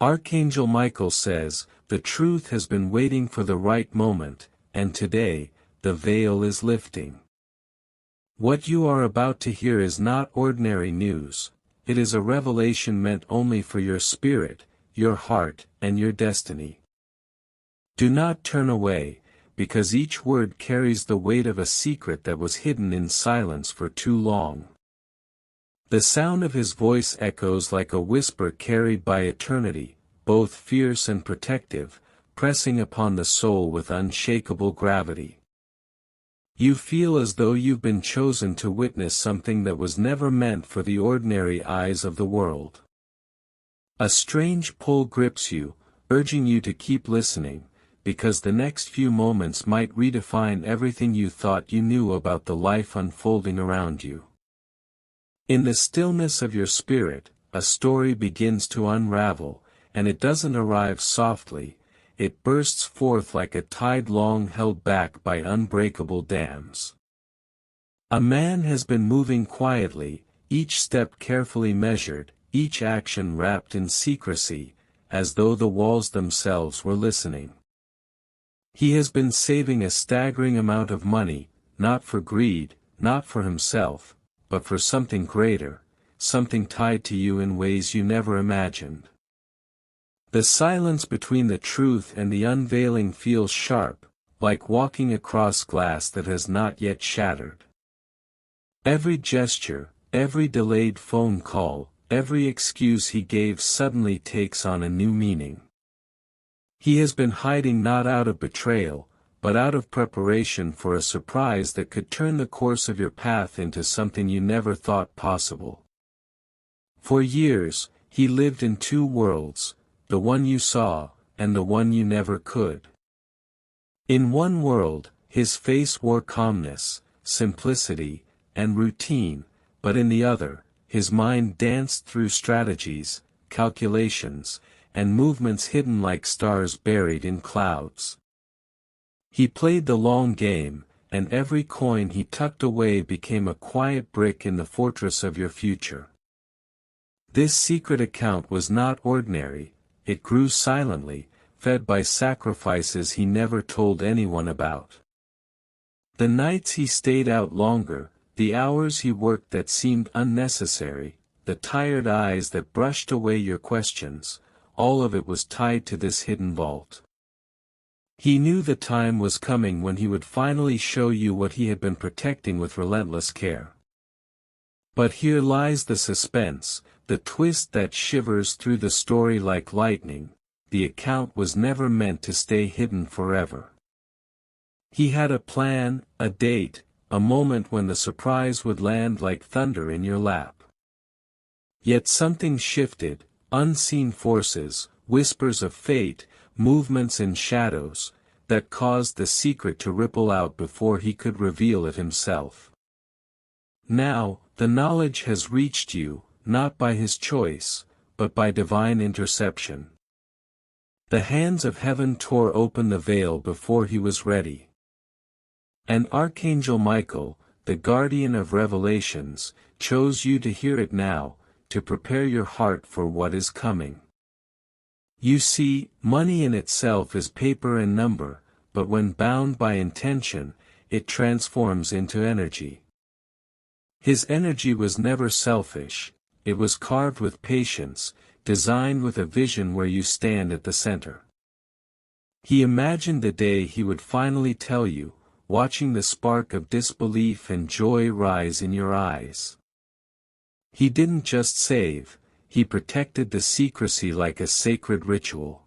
Archangel Michael says, "The truth has been waiting for the right moment, and today, the veil is lifting." What you are about to hear is not ordinary news, it is a revelation meant only for your spirit, your heart, and your destiny. Do not turn away, because each word carries the weight of a secret that was hidden in silence for too long. The sound of his voice echoes like a whisper carried by eternity, both fierce and protective, pressing upon the soul with unshakable gravity. You feel as though you've been chosen to witness something that was never meant for the ordinary eyes of the world. A strange pull grips you, urging you to keep listening, because the next few moments might redefine everything you thought you knew about the life unfolding around you. In the stillness of your spirit, a story begins to unravel, and it doesn't arrive softly, it bursts forth like a tide long held back by unbreakable dams. A man has been moving quietly, each step carefully measured, each action wrapped in secrecy, as though the walls themselves were listening. He has been saving a staggering amount of money, not for greed, not for himself, but for something greater, something tied to you in ways you never imagined. The silence between the truth and the unveiling feels sharp, like walking across glass that has not yet shattered. Every gesture, every delayed phone call, every excuse he gave suddenly takes on a new meaning. He has been hiding not out of betrayal, but out of preparation for a surprise that could turn the course of your path into something you never thought possible. For years, he lived in two worlds, the one you saw, and the one you never could. In one world, his face wore calmness, simplicity, and routine, but in the other, his mind danced through strategies, calculations, and movements hidden like stars buried in clouds. He played the long game, and every coin he tucked away became a quiet brick in the fortress of your future. This secret account was not ordinary, it grew silently, fed by sacrifices he never told anyone about. The nights he stayed out longer, the hours he worked that seemed unnecessary, the tired eyes that brushed away your questions, all of it was tied to this hidden vault. He knew the time was coming when he would finally show you what he had been protecting with relentless care. But here lies the suspense, the twist that shivers through the story like lightning. The account was never meant to stay hidden forever. He had a plan, a date, a moment when the surprise would land like thunder in your lap. Yet something shifted, unseen forces, whispers of fate, movements in shadows, that caused the secret to ripple out before he could reveal it himself. Now, the knowledge has reached you, not by his choice, but by divine interception. The hands of heaven tore open the veil before he was ready. And Archangel Michael, the guardian of revelations, chose you to hear it now, to prepare your heart for what is coming. You see, money in itself is paper and number, but when bound by intention, it transforms into energy. His energy was never selfish, it was carved with patience, designed with a vision where you stand at the center. He imagined the day he would finally tell you, watching the spark of disbelief and joy rise in your eyes. He didn't just save, he protected the secrecy like a sacred ritual.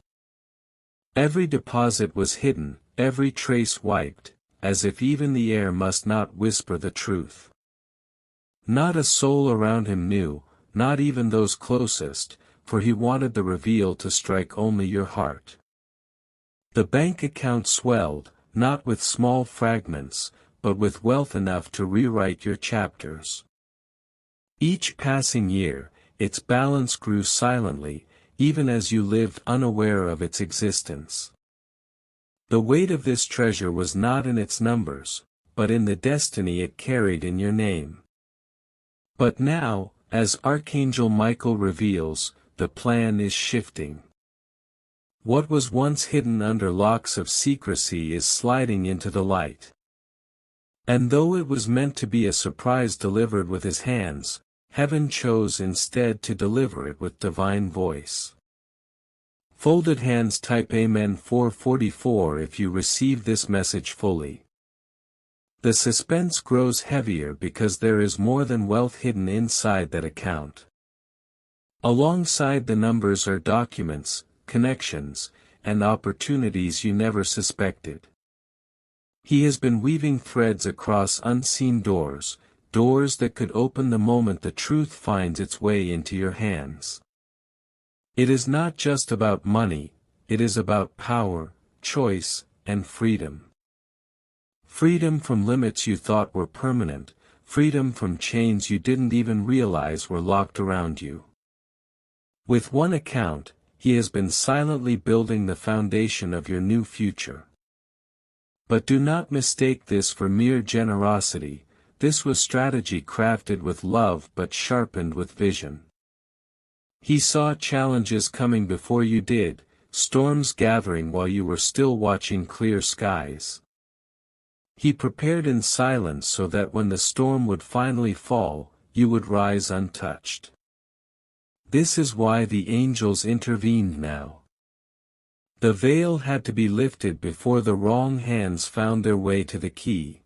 Every deposit was hidden, every trace wiped, as if even the air must not whisper the truth. Not a soul around him knew, not even those closest, for he wanted the reveal to strike only your heart. The bank account swelled, not with small fragments, but with wealth enough to rewrite your chapters. Each passing year, its balance grew silently, even as you lived unaware of its existence. The weight of this treasure was not in its numbers, but in the destiny it carried in your name. But now, as Archangel Michael reveals, the plan is shifting. What was once hidden under locks of secrecy is sliding into the light. And though it was meant to be a surprise delivered with his hands, heaven chose instead to deliver it with divine voice. Folded hands type Amen 444 if you receive this message fully. The suspense grows heavier because there is more than wealth hidden inside that account. Alongside the numbers are documents, connections, and opportunities you never suspected. He has been weaving threads across unseen doors, doors that could open the moment the truth finds its way into your hands. It is not just about money, it is about power, choice, and freedom. Freedom from limits you thought were permanent, freedom from chains you didn't even realize were locked around you. With one account, he has been silently building the foundation of your new future. But do not mistake this for mere generosity, this was strategy crafted with love but sharpened with vision. He saw challenges coming before you did, storms gathering while you were still watching clear skies. He prepared in silence so that when the storm would finally fall, you would rise untouched. This is why the angels intervened now. The veil had to be lifted before the wrong hands found their way to the key.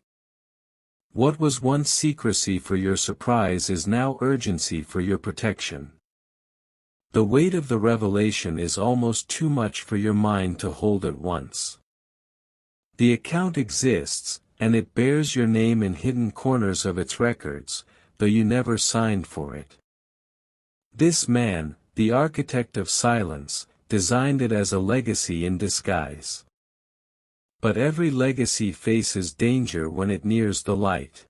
What was once secrecy for your surprise is now urgency for your protection. The weight of the revelation is almost too much for your mind to hold at once. The account exists, and it bears your name in hidden corners of its records, though you never signed for it. This man, the architect of silence, designed it as a legacy in disguise. But every legacy faces danger when it nears the light.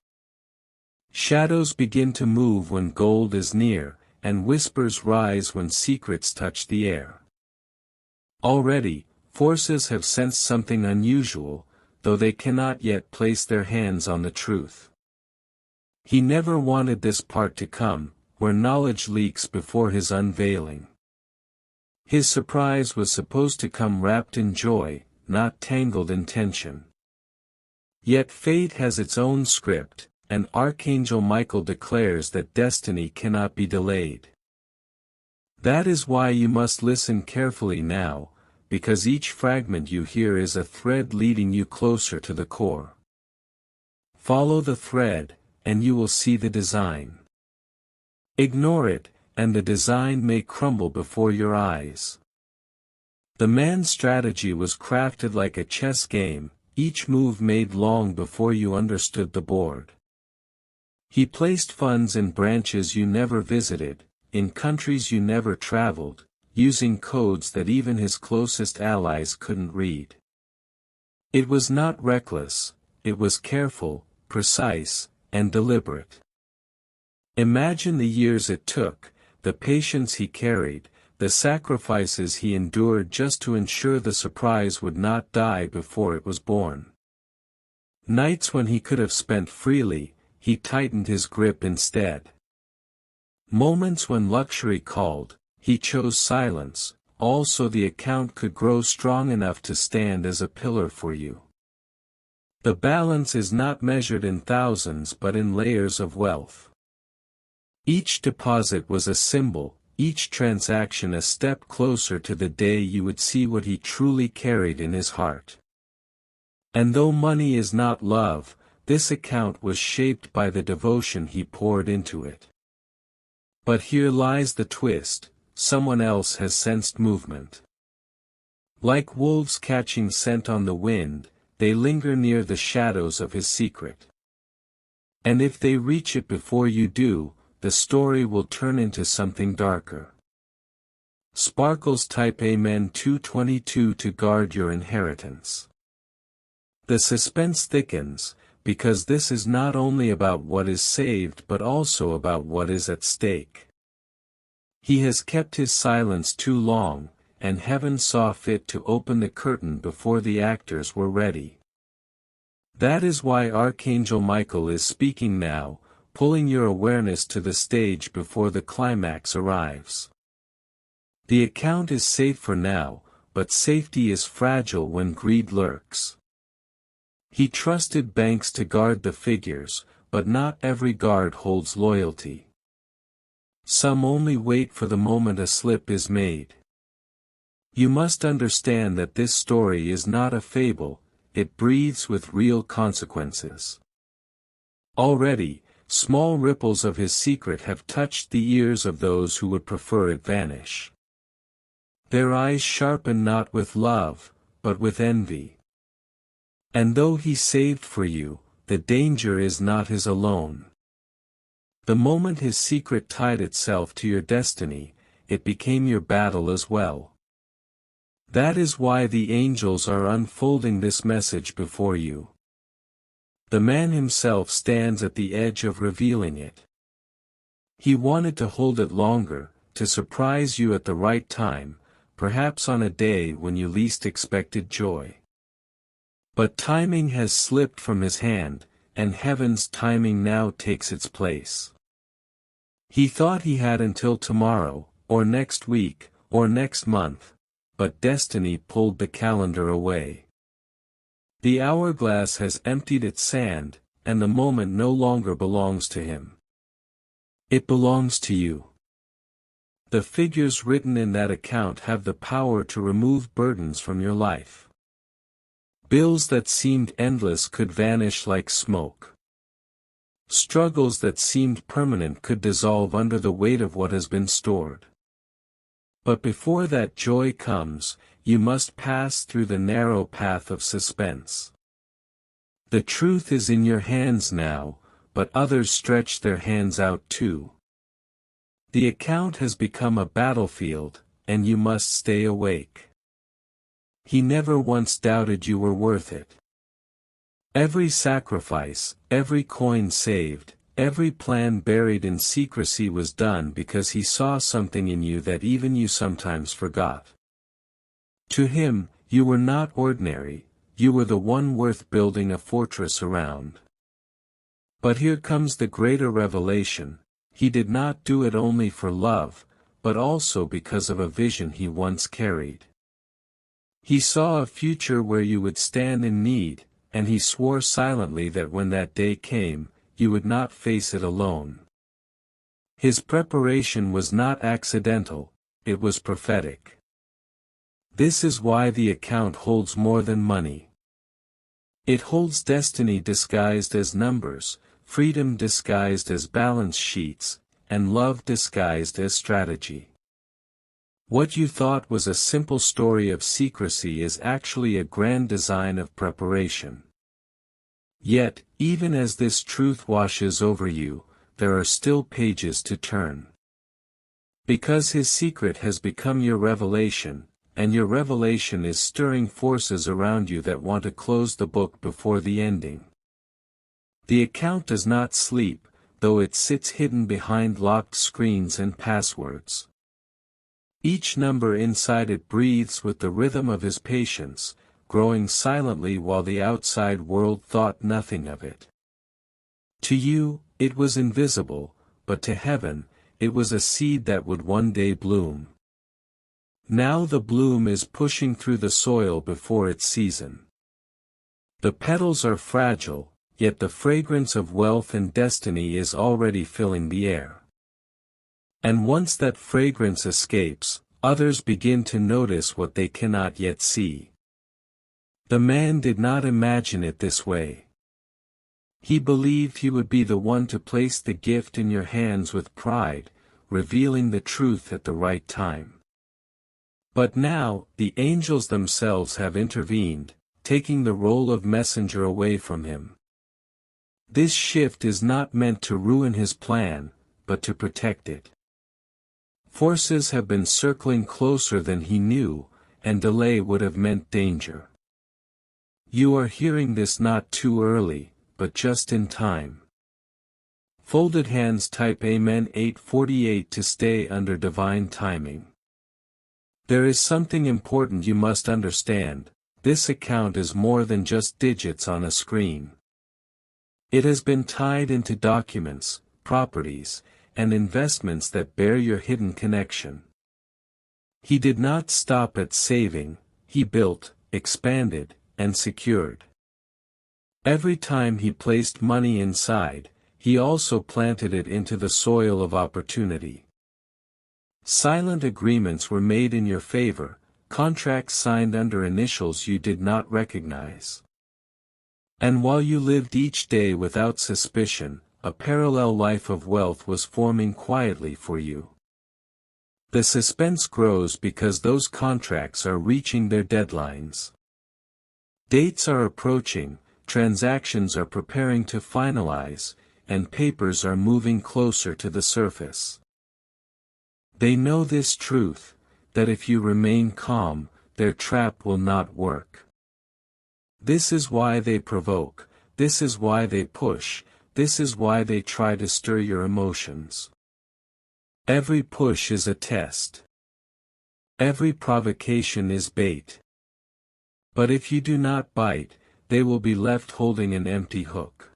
Shadows begin to move when gold is near, and whispers rise when secrets touch the air. Already, forces have sensed something unusual, though they cannot yet place their hands on the truth. He never wanted this part to come, where knowledge leaks before his unveiling. His surprise was supposed to come wrapped in joy, not tangled in tension. Yet fate has its own script, and Archangel Michael declares that destiny cannot be delayed. That is why you must listen carefully now, because each fragment you hear is a thread leading you closer to the core. Follow the thread, and you will see the design. Ignore it, and the design may crumble before your eyes. The man's strategy was crafted like a chess game, each move made long before you understood the board. He placed funds in branches you never visited, in countries you never traveled, using codes that even his closest allies couldn't read. It was not reckless, it was careful, precise, and deliberate. Imagine the years it took, the patience he carried, the sacrifices he endured just to ensure the surprise would not die before it was born. Nights when he could have spent freely, he tightened his grip instead. Moments when luxury called, he chose silence, all so the account could grow strong enough to stand as a pillar for you. The balance is not measured in thousands but in layers of wealth. Each deposit was a symbol, each transaction a step closer to the day you would see what he truly carried in his heart. And though money is not love, this account was shaped by the devotion he poured into it. But here lies the twist, someone else has sensed movement. Like wolves catching scent on the wind, they linger near the shadows of his secret. And if they reach it before you do, the story will turn into something darker. Sparkles type Amen 222 to guard your inheritance. The suspense thickens, because this is not only about what is saved but also about what is at stake. He has kept his silence too long, and heaven saw fit to open the curtain before the actors were ready. That is why Archangel Michael is speaking now, pulling your awareness to the stage before the climax arrives. The account is safe for now, but safety is fragile when greed lurks. He trusted banks to guard the figures, but not every guard holds loyalty. Some only wait for the moment a slip is made. You must understand that this story is not a fable, it breathes with real consequences. Already, small ripples of his secret have touched the ears of those who would prefer it vanish. Their eyes sharpen not with love, but with envy. And though he saved for you, the danger is not his alone. The moment his secret tied itself to your destiny, it became your battle as well. That is why the angels are unfolding this message before you. The man himself stands at the edge of revealing it. He wanted to hold it longer, to surprise you at the right time, perhaps on a day when you least expected joy. But timing has slipped from his hand, and heaven's timing now takes its place. He thought he had until tomorrow, or next week, or next month, but destiny pulled the calendar away. The hourglass has emptied its sand, and the moment no longer belongs to him. It belongs to you. The figures written in that account have the power to remove burdens from your life. Bills that seemed endless could vanish like smoke. Struggles that seemed permanent could dissolve under the weight of what has been stored. But before that joy comes, you must pass through the narrow path of suspense. The truth is in your hands now, but others stretch their hands out too. The account has become a battlefield, and you must stay awake. He never once doubted you were worth it. Every sacrifice, every coin saved, every plan buried in secrecy was done because he saw something in you that even you sometimes forgot. To him, you were not ordinary, you were the one worth building a fortress around. But here comes the greater revelation, he did not do it only for love, but also because of a vision he once carried. He saw a future where you would stand in need, and he swore silently that when that day came, you would not face it alone. His preparation was not accidental, it was prophetic. This is why the account holds more than money. It holds destiny disguised as numbers, freedom disguised as balance sheets, and love disguised as strategy. What you thought was a simple story of secrecy is actually a grand design of preparation. Yet, even as this truth washes over you, there are still pages to turn. Because his secret has become your revelation, and your revelation is stirring forces around you that want to close the book before the ending. The account does not sleep, though it sits hidden behind locked screens and passwords. Each number inside it breathes with the rhythm of his patience, growing silently while the outside world thought nothing of it. To you, it was invisible, but to heaven, it was a seed that would one day bloom. Now the bloom is pushing through the soil before its season. The petals are fragile, yet the fragrance of wealth and destiny is already filling the air. And once that fragrance escapes, others begin to notice what they cannot yet see. The man did not imagine it this way. He believed he would be the one to place the gift in your hands with pride, revealing the truth at the right time. But now, the angels themselves have intervened, taking the role of messenger away from him. This shift is not meant to ruin his plan, but to protect it. Forces have been circling closer than he knew, and delay would have meant danger. You are hearing this not too early, but just in time. Folded hands type Amen 848 to stay under divine timing. There is something important you must understand, this account is more than just digits on a screen. It has been tied into documents, properties, and investments that bear your hidden connection. He did not stop at saving, he built, expanded, and secured. Every time he placed money inside, he also planted it into the soil of opportunity. Silent agreements were made in your favor, contracts signed under initials you did not recognize. And while you lived each day without suspicion, a parallel life of wealth was forming quietly for you. The suspense grows because those contracts are reaching their deadlines. Dates are approaching, transactions are preparing to finalize, and papers are moving closer to the surface. They know this truth, that if you remain calm, their trap will not work. This is why they provoke, this is why they push, this is why they try to stir your emotions. Every push is a test. Every provocation is bait. But if you do not bite, they will be left holding an empty hook.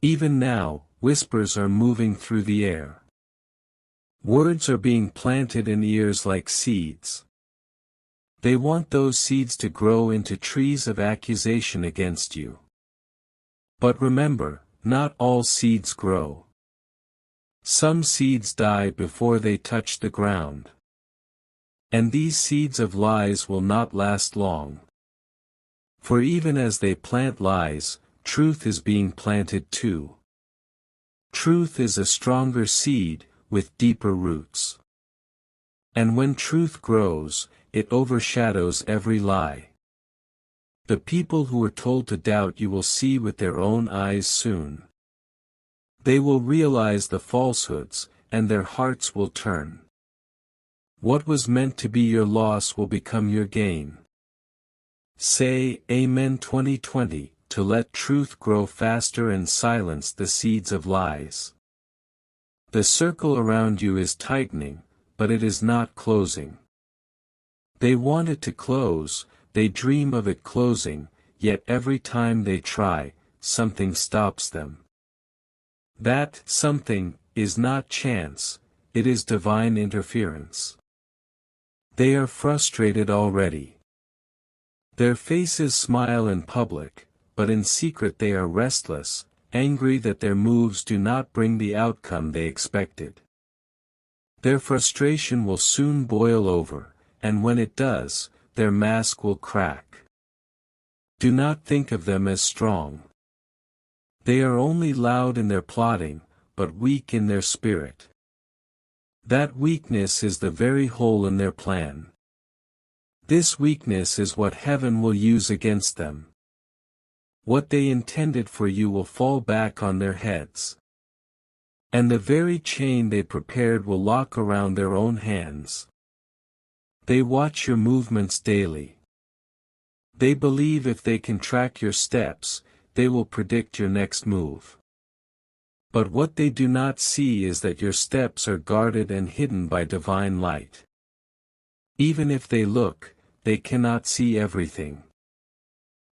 Even now, whispers are moving through the air. Words are being planted in ears like seeds. They want those seeds to grow into trees of accusation against you. But remember, not all seeds grow. Some seeds die before they touch the ground. And these seeds of lies will not last long. For even as they plant lies, truth is being planted too. Truth is a stronger seed, with deeper roots. And when truth grows, it overshadows every lie. The people who were told to doubt you will see with their own eyes soon. They will realize the falsehoods, and their hearts will turn. What was meant to be your loss will become your gain. Say Amen 2020, to let truth grow faster and silence the seeds of lies. The circle around you is tightening, but it is not closing. They want it to close, they dream of it closing, yet every time they try, something stops them. That something is not chance, it is divine interference. They are frustrated already. Their faces smile in public, but in secret they are restless, angry that their moves do not bring the outcome they expected. Their frustration will soon boil over, and when it does, their mask will crack. Do not think of them as strong. They are only loud in their plotting, but weak in their spirit. That weakness is the very hole in their plan. This weakness is what heaven will use against them. What they intended for you will fall back on their heads. And the very chain they prepared will lock around their own hands. They watch your movements daily. They believe if they can track your steps, they will predict your next move. But what they do not see is that your steps are guarded and hidden by divine light. Even if they look, they cannot see everything.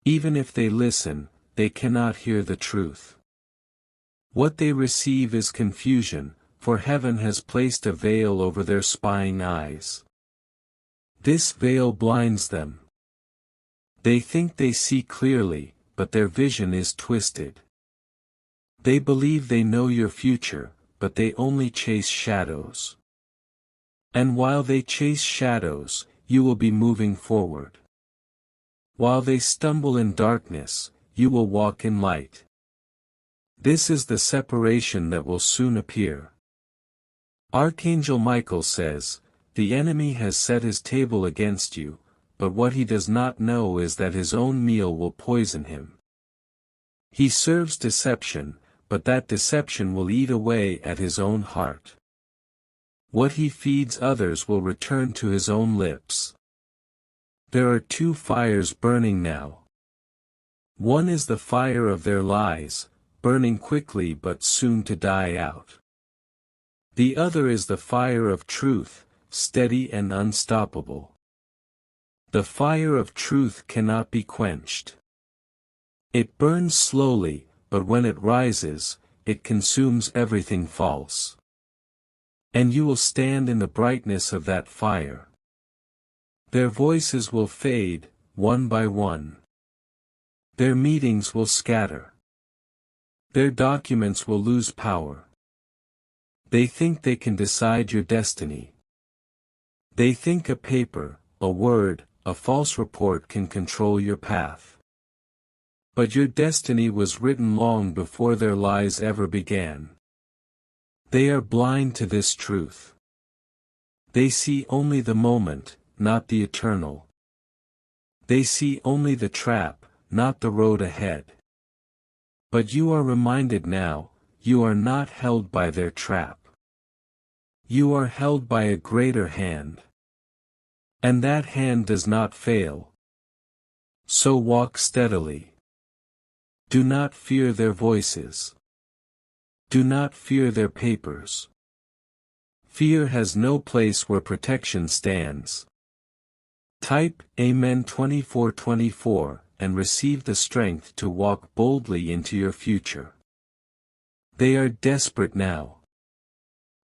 Even if they listen, they cannot hear the truth. What they receive is confusion, for heaven has placed a veil over their spying eyes. This veil blinds them. They think they see clearly, but their vision is twisted. They believe they know your future, but they only chase shadows. And while they chase shadows, you will be moving forward. While they stumble in darkness, you will walk in light. This is the separation that will soon appear. Archangel Michael says, "The enemy has set his table against you, but what he does not know is that his own meal will poison him. He serves deception, but that deception will eat away at his own heart. What he feeds others will return to his own lips." There are two fires burning now. One is the fire of their lies, burning quickly but soon to die out. The other is the fire of truth, steady and unstoppable. The fire of truth cannot be quenched. It burns slowly, but when it rises, it consumes everything false. And you will stand in the brightness of that fire. Their voices will fade, one by one. Their meetings will scatter. Their documents will lose power. They think they can decide your destiny. They think a paper, a word, a false report can control your path. But your destiny was written long before their lies ever began. They are blind to this truth. They see only the moment, not the eternal. They see only the trap, not the road ahead. But you are reminded now, you are not held by their trap. You are held by a greater hand. And that hand does not fail. So walk steadily. Do not fear their voices. Do not fear their papers. Fear has no place where protection stands. Type Amen 2424 and receive the strength to walk boldly into your future. They are desperate now.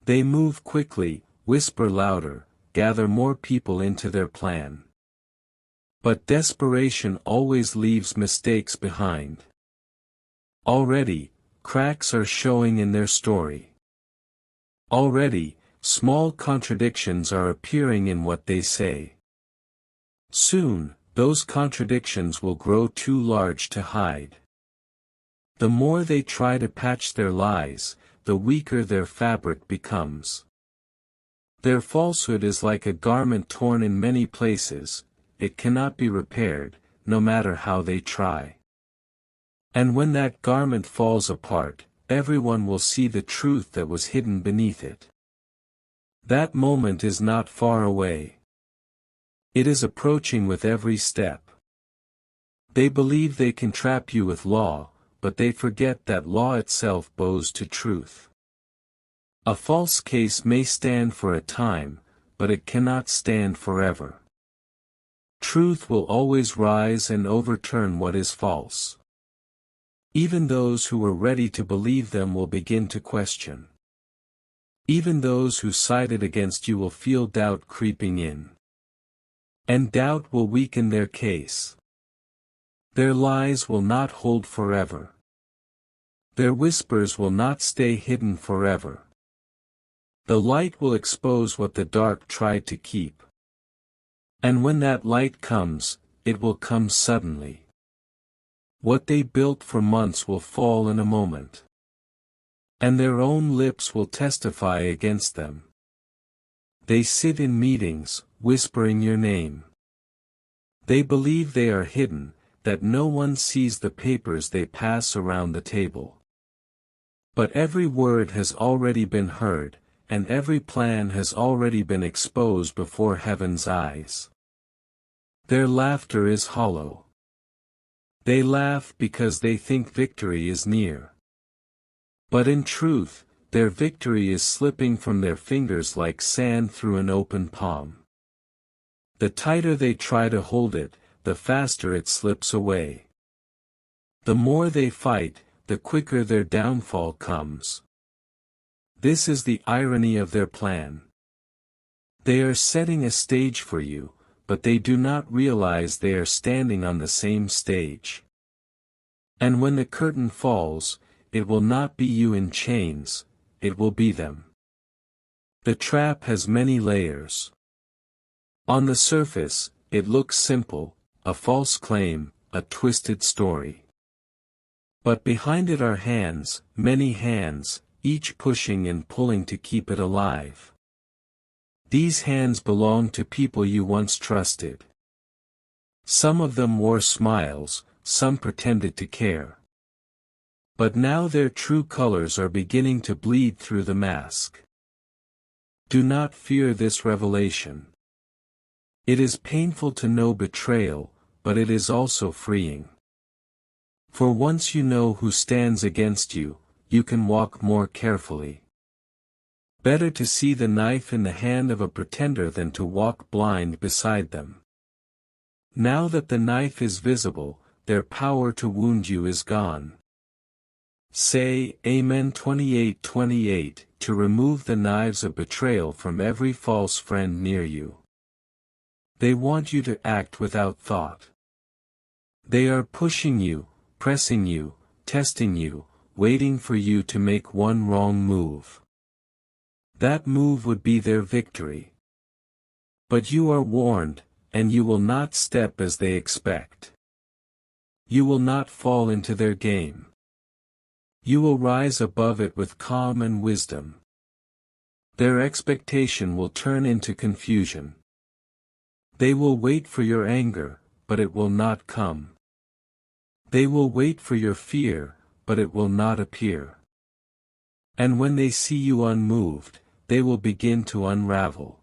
They move quickly, whisper louder, gather more people into their plan. But desperation always leaves mistakes behind. Already, cracks are showing in their story. Already, small contradictions are appearing in what they say. Soon, those contradictions will grow too large to hide. The more they try to patch their lies, the weaker their fabric becomes. Their falsehood is like a garment torn in many places, it cannot be repaired, no matter how they try. And when that garment falls apart, everyone will see the truth that was hidden beneath it. That moment is not far away. It is approaching with every step. They believe they can trap you with law, but they forget that law itself bows to truth. A false case may stand for a time, but it cannot stand forever. Truth will always rise and overturn what is false. Even those who were ready to believe them will begin to question. Even those who sided against you will feel doubt creeping in. And doubt will weaken their case. Their lies will not hold forever. Their whispers will not stay hidden forever. The light will expose what the dark tried to keep. And when that light comes, it will come suddenly. What they built for months will fall in a moment. And their own lips will testify against them. They sit in meetings, whispering your name. They believe they are hidden, that no one sees the papers they pass around the table. But every word has already been heard, and every plan has already been exposed before heaven's eyes. Their laughter is hollow. They laugh because they think victory is near. But in truth, their victory is slipping from their fingers like sand through an open palm. The tighter they try to hold it, the faster it slips away. The more they fight, the quicker their downfall comes. This is the irony of their plan. They are setting a stage for you, but they do not realize they are standing on the same stage. And when the curtain falls, it will not be you in chains, it will be them. The trap has many layers. On the surface, it looks simple, a false claim, a twisted story. But behind it are hands, many hands, each pushing and pulling to keep it alive. These hands belong to people you once trusted. Some of them wore smiles, some pretended to care. But now their true colors are beginning to bleed through the mask. Do not fear this revelation. It is painful to know betrayal, but it is also freeing. For once you know who stands against you, you can walk more carefully. Better to see the knife in the hand of a pretender than to walk blind beside them. Now that the knife is visible, their power to wound you is gone. Say Amen 28:28 to remove the knives of betrayal from every false friend near you. They want you to act without thought. They are pushing you, pressing you, testing you, waiting for you to make one wrong move. That move would be their victory. But you are warned, and you will not step as they expect. You will not fall into their game. You will rise above it with calm and wisdom. Their expectation will turn into confusion. They will wait for your anger, but it will not come. They will wait for your fear, but it will not appear. And when they see you unmoved, they will begin to unravel.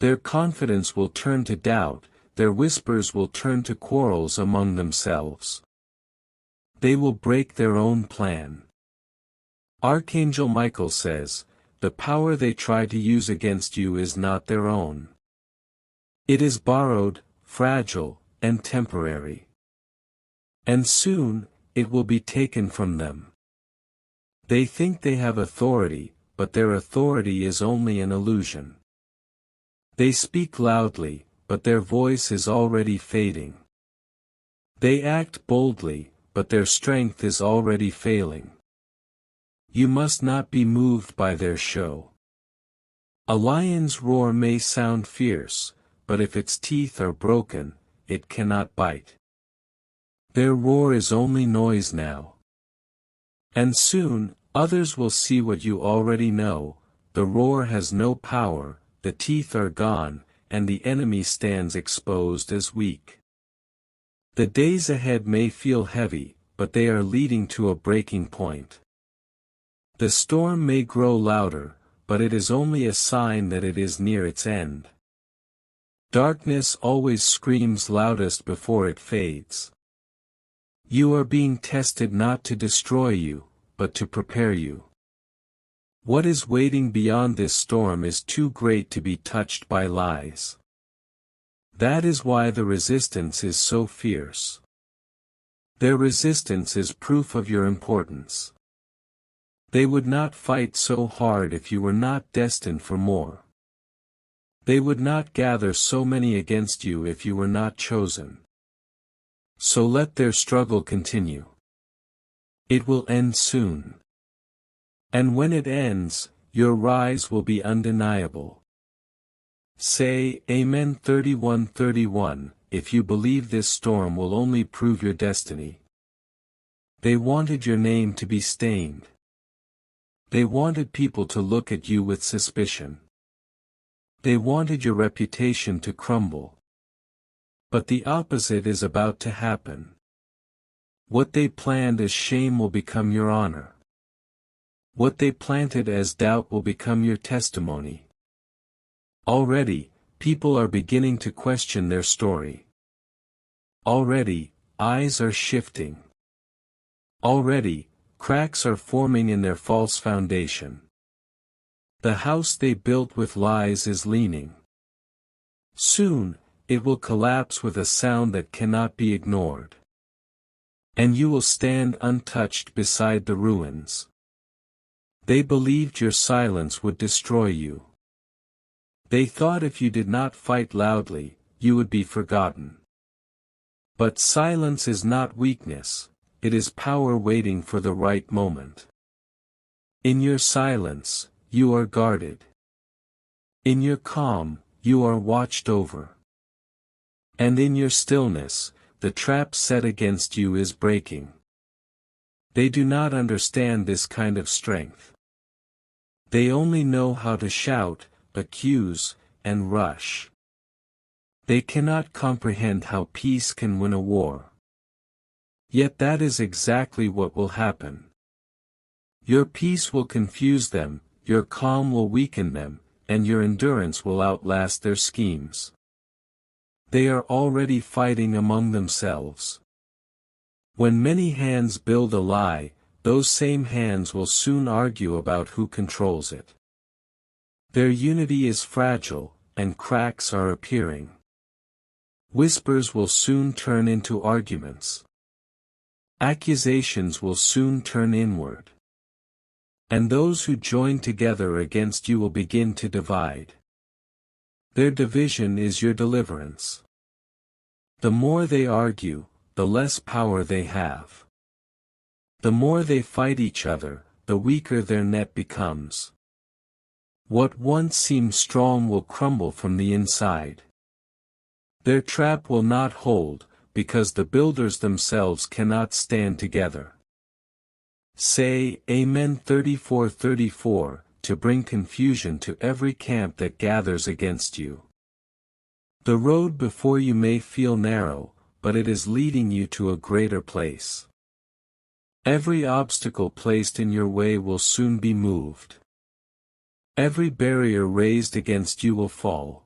Their confidence will turn to doubt, their whispers will turn to quarrels among themselves. They will break their own plan. Archangel Michael says, the power they try to use against you is not their own. It is borrowed, fragile, and temporary. And soon, it will be taken from them. They think they have authority, but their authority is only an illusion. They speak loudly, but their voice is already fading. They act boldly, but their strength is already failing. You must not be moved by their show. A lion's roar may sound fierce, but if its teeth are broken, it cannot bite. Their roar is only noise now. And soon, others will see what you already know, the roar has no power, the teeth are gone, and the enemy stands exposed as weak. The days ahead may feel heavy, but they are leading to a breaking point. The storm may grow louder, but it is only a sign that it is near its end. Darkness always screams loudest before it fades. You are being tested not to destroy you, but to prepare you. What is waiting beyond this storm is too great to be touched by lies. That is why the resistance is so fierce. Their resistance is proof of your importance. They would not fight so hard if you were not destined for more. They would not gather so many against you if you were not chosen. So let their struggle continue. It will end soon. And when it ends, your rise will be undeniable. Say, Amen 31:31, if you believe this storm will only prove your destiny. They wanted your name to be stained. They wanted people to look at you with suspicion. They wanted your reputation to crumble. But the opposite is about to happen. What they planned as shame will become your honor. What they planted as doubt will become your testimony. Already, people are beginning to question their story. Already, eyes are shifting. Already, cracks are forming in their false foundation. The house they built with lies is leaning. Soon, it will collapse with a sound that cannot be ignored. And you will stand untouched beside the ruins. They believed your silence would destroy you. They thought if you did not fight loudly, you would be forgotten. But silence is not weakness, it is power waiting for the right moment. In your silence, you are guarded. In your calm, you are watched over. And in your stillness, the trap set against you is breaking. They do not understand this kind of strength. They only know how to shout, accuse, and rush. They cannot comprehend how peace can win a war. Yet that is exactly what will happen. Your peace will confuse them, your calm will weaken them, and your endurance will outlast their schemes. They are already fighting among themselves. When many hands build a lie, those same hands will soon argue about who controls it. Their unity is fragile, and cracks are appearing. Whispers will soon turn into arguments. Accusations will soon turn inward. And those who join together against you will begin to divide. Their division is your deliverance. The more they argue, the less power they have. The more they fight each other, the weaker their net becomes. What once seemed strong will crumble from the inside. Their trap will not hold, because the builders themselves cannot stand together. Say, Amen. 34:34, to bring confusion to every camp that gathers against you. The road before you may feel narrow, but it is leading you to a greater place. Every obstacle placed in your way will soon be moved. Every barrier raised against you will fall.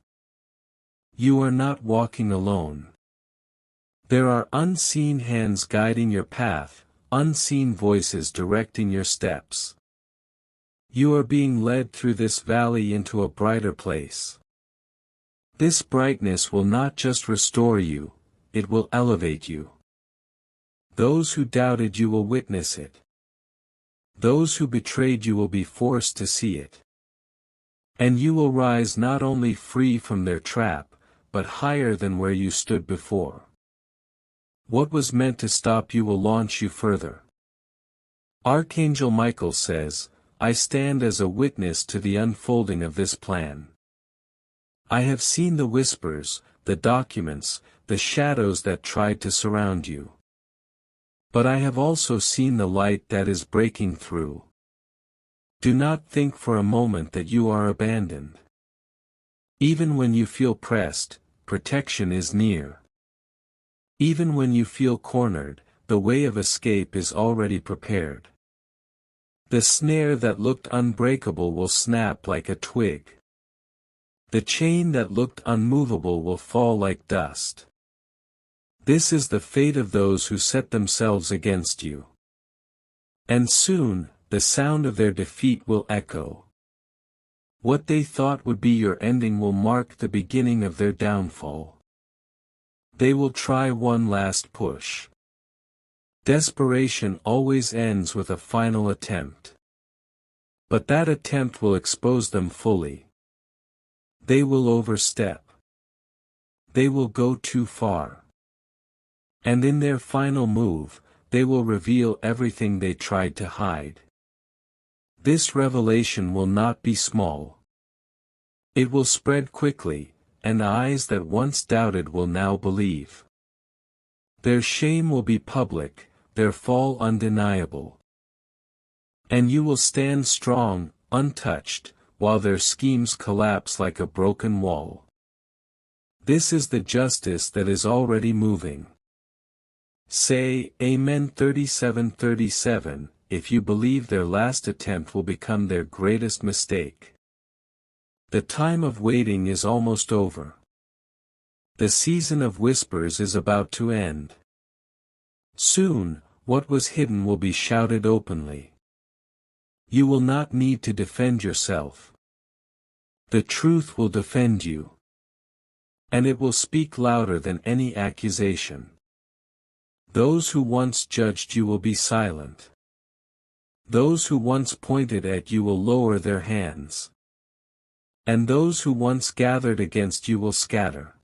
You are not walking alone. There are unseen hands guiding your path, unseen voices directing your steps. You are being led through this valley into a brighter place. This brightness will not just restore you, it will elevate you. Those who doubted you will witness it. Those who betrayed you will be forced to see it. And you will rise not only free from their trap, but higher than where you stood before. What was meant to stop you will launch you further. Archangel Michael says, I stand as a witness to the unfolding of this plan. I have seen the whispers, the documents, the shadows that tried to surround you. But I have also seen the light that is breaking through. Do not think for a moment that you are abandoned. Even when you feel pressed, protection is near. Even when you feel cornered, the way of escape is already prepared. The snare that looked unbreakable will snap like a twig. The chain that looked unmovable will fall like dust. This is the fate of those who set themselves against you. And soon, the sound of their defeat will echo. What they thought would be your ending will mark the beginning of their downfall. They will try one last push. Desperation always ends with a final attempt. But that attempt will expose them fully. They will overstep. They will go too far. And in their final move, they will reveal everything they tried to hide. This revelation will not be small. It will spread quickly, and eyes that once doubted will now believe. Their shame will be public, their fall undeniable. And you will stand strong, untouched, while their schemes collapse like a broken wall. This is the justice that is already moving. Say, Amen. 37:37, if you believe their last attempt will become their greatest mistake. The time of waiting is almost over. The season of whispers is about to end. Soon, what was hidden will be shouted openly. You will not need to defend yourself. The truth will defend you. And it will speak louder than any accusation. Those who once judged you will be silent. Those who once pointed at you will lower their hands. And those who once gathered against you will scatter.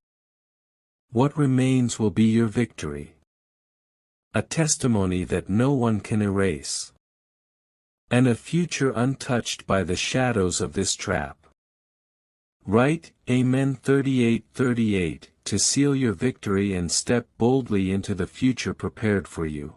What remains will be your victory. A testimony that no one can erase. And a future untouched by the shadows of this trap. Write, Amen. 38:38, to seal your victory and step boldly into the future prepared for you.